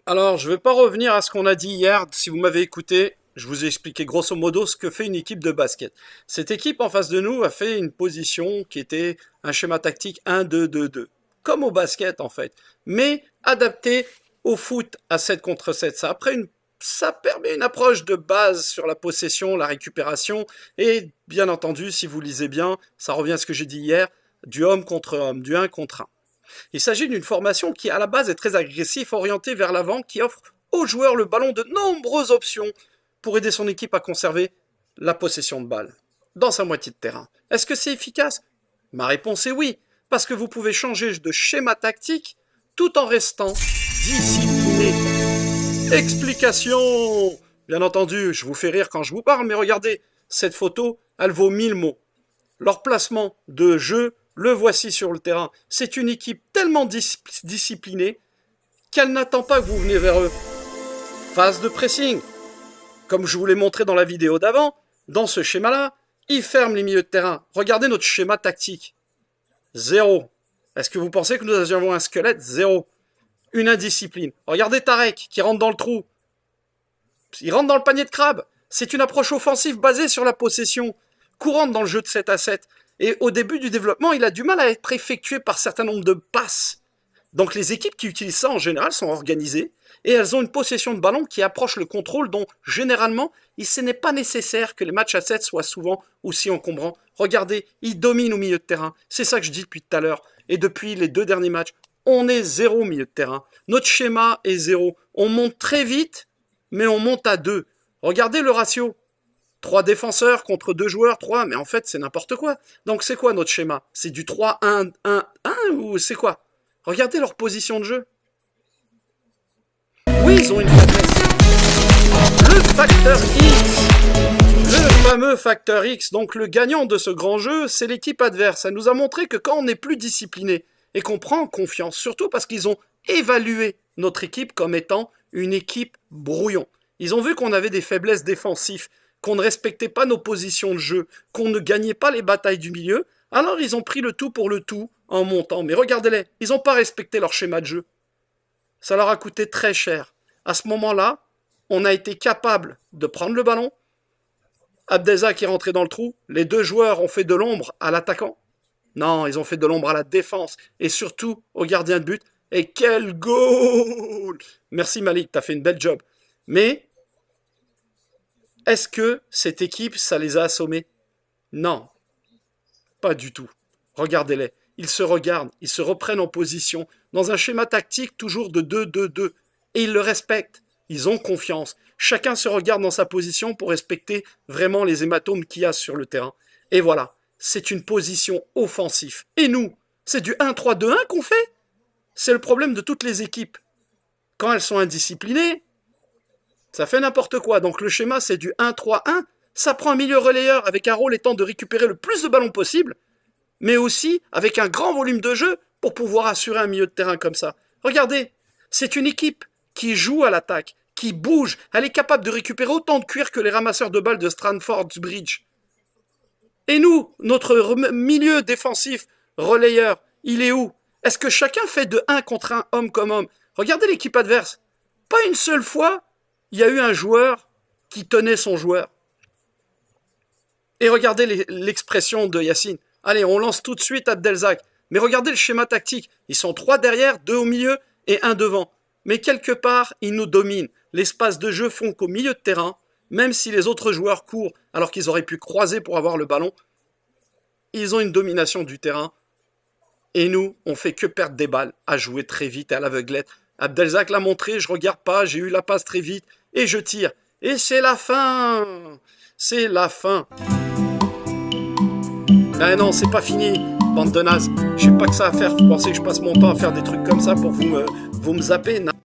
Alors, je ne vais pas revenir à ce qu'on a dit hier. Si vous m'avez écouté, je vous ai expliqué grosso modo ce que fait une équipe de basket. Cette équipe en face de nous a fait une position qui était un schéma tactique 1-2-2-2. Comme au basket en fait. Mais adapté au foot à 7 contre 7. Ça permet une approche de base sur la possession, la récupération. Et bien entendu, si vous lisez bien, ça revient à ce que j'ai dit hier, du homme contre homme, du 1 contre 1. Il s'agit d'une formation qui à la base est très agressive, orientée vers l'avant, qui offre aux joueurs le ballon de nombreuses options pour aider son équipe à conserver la possession de balle dans sa moitié de terrain. Est-ce que c'est efficace? Ma réponse est oui, parce que vous pouvez changer de schéma tactique tout en restant discipliné. Explication. Bien entendu, je vous fais rire quand je vous parle, mais regardez, cette photo, elle vaut 1000 mots. Leur placement de jeu, le voici sur le terrain. C'est une équipe tellement disciplinée qu'elle n'attend pas que vous venez vers eux. Phase de pressing. Comme je vous l'ai montré dans la vidéo d'avant, dans ce schéma-là, ils ferment les milieux de terrain. Regardez notre schéma tactique. Zéro. Est-ce que vous pensez que nous avons un squelette? Zéro. Une indiscipline. Regardez Tarek qui rentre dans le trou. Il rentre dans le panier de crabe. C'est une approche offensive basée sur la possession, courante dans le jeu de 7 à 7. Et au début du développement, il a du mal à être effectué par certains nombres de passes. Donc les équipes qui utilisent ça en général sont organisées et elles ont une possession de ballon qui approche le contrôle dont généralement ce n'est pas nécessaire que les matchs à 7 soient souvent aussi encombrants. Regardez, ils dominent au milieu de terrain. C'est ça que je dis depuis tout à l'heure. Et depuis les 2 derniers matchs, on est zéro au milieu de terrain. Notre schéma est zéro. On monte très vite, mais on monte à 2. Regardez le ratio. 3 défenseurs contre 2 joueurs, 3, mais en fait c'est n'importe quoi. Donc c'est quoi notre schéma? C'est du 3-1-1-1 ou c'est quoi? Regardez leur position de jeu. Oui, ils ont une faiblesse. Le facteur X. Le fameux facteur X. Donc le gagnant de ce grand jeu, c'est l'équipe adverse. Ça nous a montré que quand on est plus discipliné et qu'on prend confiance, surtout parce qu'ils ont évalué notre équipe comme étant une équipe brouillon. Ils ont vu qu'on avait des faiblesses défensives, qu'on ne respectait pas nos positions de jeu, qu'on ne gagnait pas les batailles du milieu, alors ils ont pris le tout pour le tout en montant. Mais regardez-les, ils n'ont pas respecté leur schéma de jeu. Ça leur a coûté très cher. À ce moment-là, on a été capable de prendre le ballon. Abdelzak est rentré dans le trou. Les 2 joueurs ont fait de l'ombre à l'attaquant. Non, ils ont fait de l'ombre à la défense. Et surtout au gardien de but. Et quel goal! Merci Malik, t'as fait une belle job. Mais est-ce que cette équipe, ça les a assommés? Non, pas du tout. Regardez-les. Ils se regardent, ils se reprennent en position, dans un schéma tactique toujours de 2-2-2. Et ils le respectent. Ils ont confiance. Chacun se regarde dans sa position pour respecter vraiment les hématomes qu'il y a sur le terrain. Et voilà, c'est une position offensive. Et nous, c'est du 1-3-2-1 qu'on fait? C'est le problème de toutes les équipes. Quand elles sont indisciplinées, ça fait n'importe quoi. Donc le schéma, c'est du 1-3-1. Ça prend un milieu relayeur avec un rôle étant de récupérer le plus de ballons possible, mais aussi avec un grand volume de jeu pour pouvoir assurer un milieu de terrain comme ça. Regardez, c'est une équipe qui joue à l'attaque, qui bouge. Elle est capable de récupérer autant de cuir que les ramasseurs de balles de Stratford Bridge. Et nous, notre milieu défensif relayeur, il est où? Est-ce que chacun fait de 1 contre 1, homme comme homme? Regardez l'équipe adverse. Pas une seule fois, il y a eu un joueur qui tenait son joueur. Et regardez l'expression de Yacine. Allez, on lance tout de suite Abdelzak. Mais regardez le schéma tactique. Ils sont 3 derrière, 2 au milieu et 1 devant. Mais quelque part, ils nous dominent. L'espace de jeu font qu'au milieu de terrain, même si les autres joueurs courent alors qu'ils auraient pu croiser pour avoir le ballon, ils ont une domination du terrain. Et nous, on fait que perdre des balles, à jouer très vite et à l'aveuglette. Abdelzak l'a montré, je regarde pas, j'ai eu la passe très vite et je tire. Et c'est la fin. C'est la fin. Ah non, c'est pas fini, bande de nazes. J'ai pas que ça à faire. Vous pensez que je passe mon temps à faire des trucs comme ça pour vous me zapper? Non.